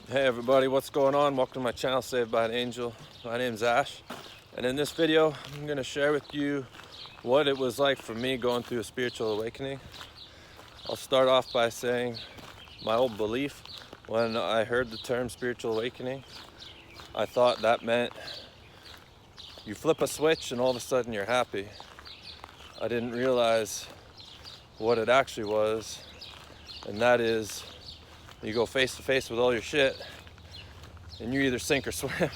Hey everybody, what's going on? Welcome to my channel, Saved by an Angel. My name's Ash, and in this video I'm going to share with you what it was like for me going through a spiritual awakening. I'll start off by saying my old belief when I heard the term spiritual awakening. I thought that meant you flip a switch and all of a sudden you're happy. I didn't realize what it actually was, and that is you go face to face with all your shit and you either sink or swim.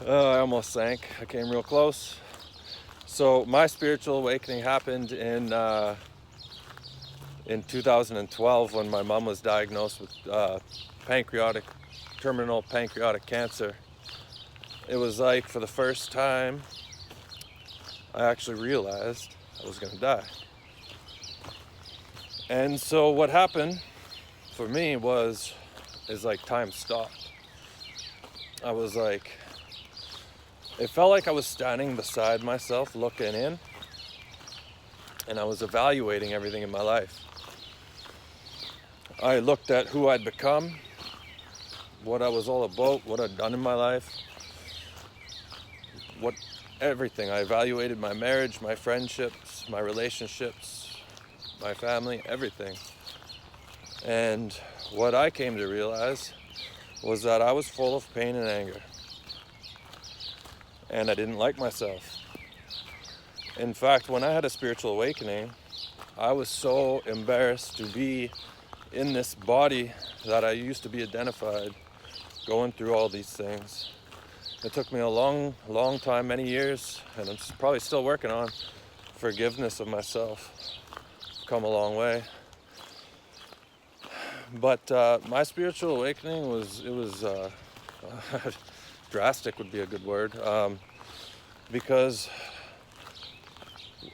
Oh, I almost sank. I came real close. So my spiritual awakening happened in 2012 when my mom was diagnosed with terminal pancreatic cancer. It was like for the first time I actually realized I was gonna die. And so what happened for me is like time stopped. I was like, it felt like I was standing beside myself looking in, and I was evaluating everything in my life. I looked at who I'd become, what I was all about, what I'd done in my life, everything. I evaluated my marriage, my friendships, my relationships, my family, everything. And what I came to realize was that I was full of pain and anger. And I didn't like myself. In fact, when I had a spiritual awakening, I was so embarrassed to be in this body that I used to be identified, going through all these things. It took me a long time, many years, and I'm probably still working on forgiveness of myself. Come a long way. But my spiritual awakening was drastic would be a good word, because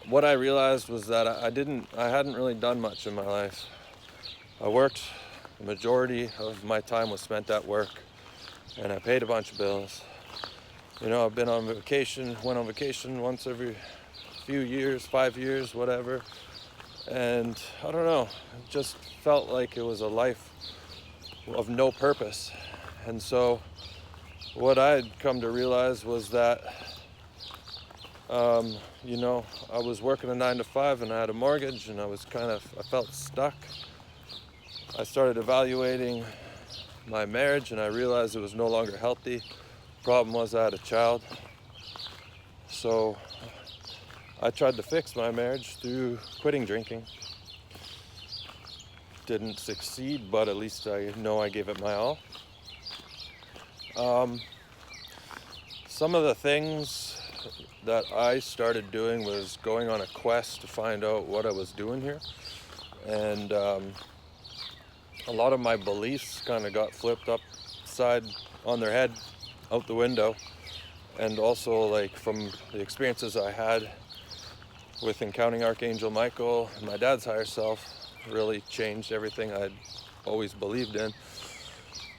what I realized was that I hadn't really done much in my life. I worked, the majority of my time was spent at work, and I paid a bunch of bills. You know, I've been on vacation, went on vacation once every few years, 5 years, whatever. And I don't know, it just felt like it was a life of no purpose. And so what I had come to realize was that, you know, I was working a 9 to 5 and I had a mortgage, and I felt stuck. I started evaluating my marriage, and I realized it was no longer healthy. Problem was I had a child. So I tried to fix my marriage through quitting drinking. Didn't succeed, but at least I know I gave it my all. Some of the things that I started doing was going on a quest to find out what I was doing here. And a lot of my beliefs kind of got flipped upside on their head, out the window. And also, like, from the experiences I had with encountering Archangel Michael and my dad's higher self, really changed everything I'd always believed in.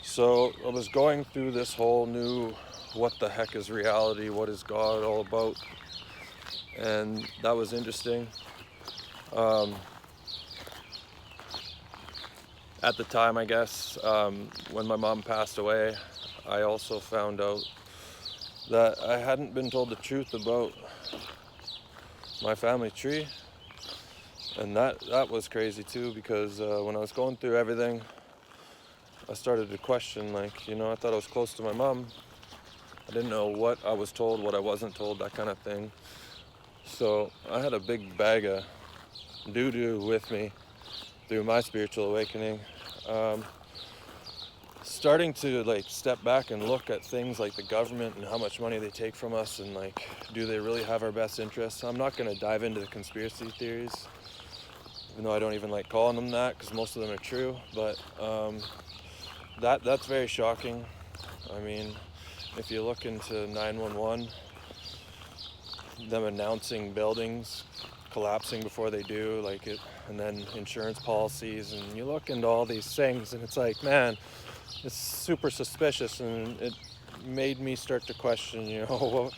So I was going through this whole new, what the heck is reality? What is God all about? And that was interesting. At the time, I guess, when my mom passed away, I also found out that I hadn't been told the truth about my family tree. And that was crazy too, because when I was going through everything, I started to question, like, you know, I thought I was close to my mom. I didn't know what I was told, what I wasn't told, that kind of thing. So I had a big bag of doo-doo with me through my spiritual awakening. Starting to, like, step back and look at things like the government and how much money they take from us, and, like, do they really have our best interests? I'm not going to dive into the conspiracy theories, even though I don't even like calling them that, because most of them are true. But that's very shocking. I mean, if you look into 911, them announcing buildings collapsing before they do, like it, and then insurance policies, and you look into all these things, and it's like, man, it's super suspicious. And it made me start to question, you know,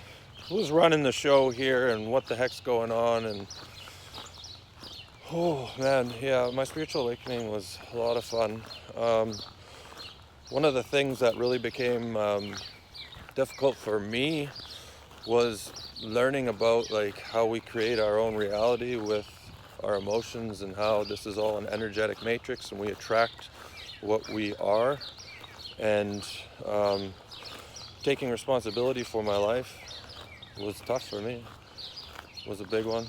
who's running the show here, and what the heck's going on. And oh man, yeah, my spiritual awakening was a lot of fun. One of the things that really became difficult for me was learning about like how we create our own reality with our emotions, and how this is all an energetic matrix and we attract what we are. And taking responsibility for my life was tough for me, was a big one.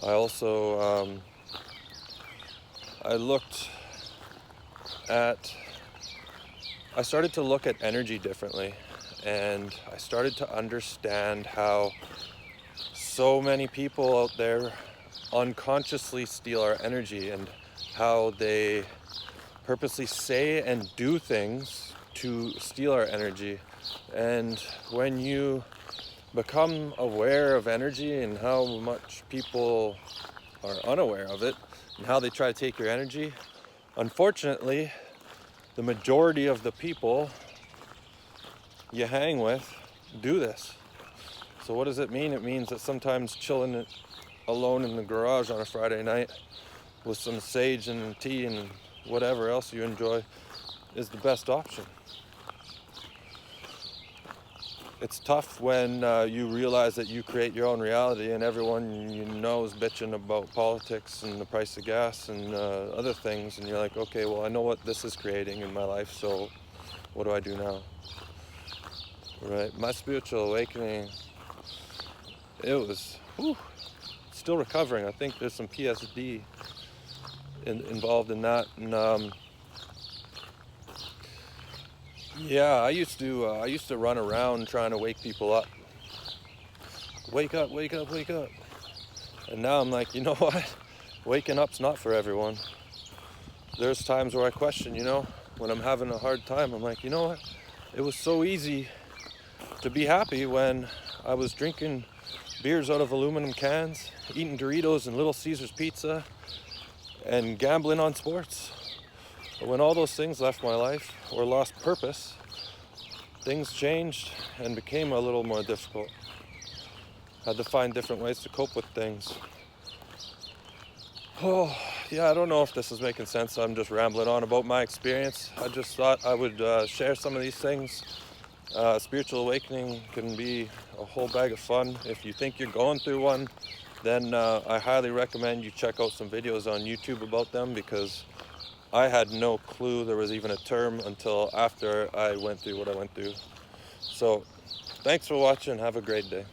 I also I started to look at energy differently, and I started to understand how so many people out there unconsciously steal our energy, and how they purposely say and do things to steal our energy. And when you become aware of energy and how much people are unaware of it and how they try to take your energy, unfortunately, the majority of the people you hang with do this. So what does it mean? It means that sometimes chilling alone in the garage on a Friday night with some sage and tea and whatever else you enjoy is the best option. It's tough when you realize that you create your own reality, and everyone you know is bitching about politics and the price of gas and other things, and you're like, okay, well, I know what this is creating in my life, so what do I do now? Right? My spiritual awakening, it was still recovering. I think there's some PSD involved in that. And yeah, I used to run around trying to wake people up. Wake up, wake up, wake up. And now I'm like, you know what? Waking up's not for everyone. There's times where I question, when I'm having a hard time, I'm like, you know what? It was so easy to be happy when I was drinking beers out of aluminum cans, eating Doritos and Little Caesars pizza, and gambling on sports. But when all those things left my life or lost purpose, things changed and became a little more difficult. Had to find different ways to cope with things. Oh, yeah, I don't know if this is making sense. I'm just rambling on about my experience. I just thought I would share some of these things. Spiritual awakening can be a whole bag of fun. If you think you're going through one, then I highly recommend you check out some videos on YouTube about them, because I had no clue there was even a term until after I went through what I went through. So, thanks for watching. Have a great day.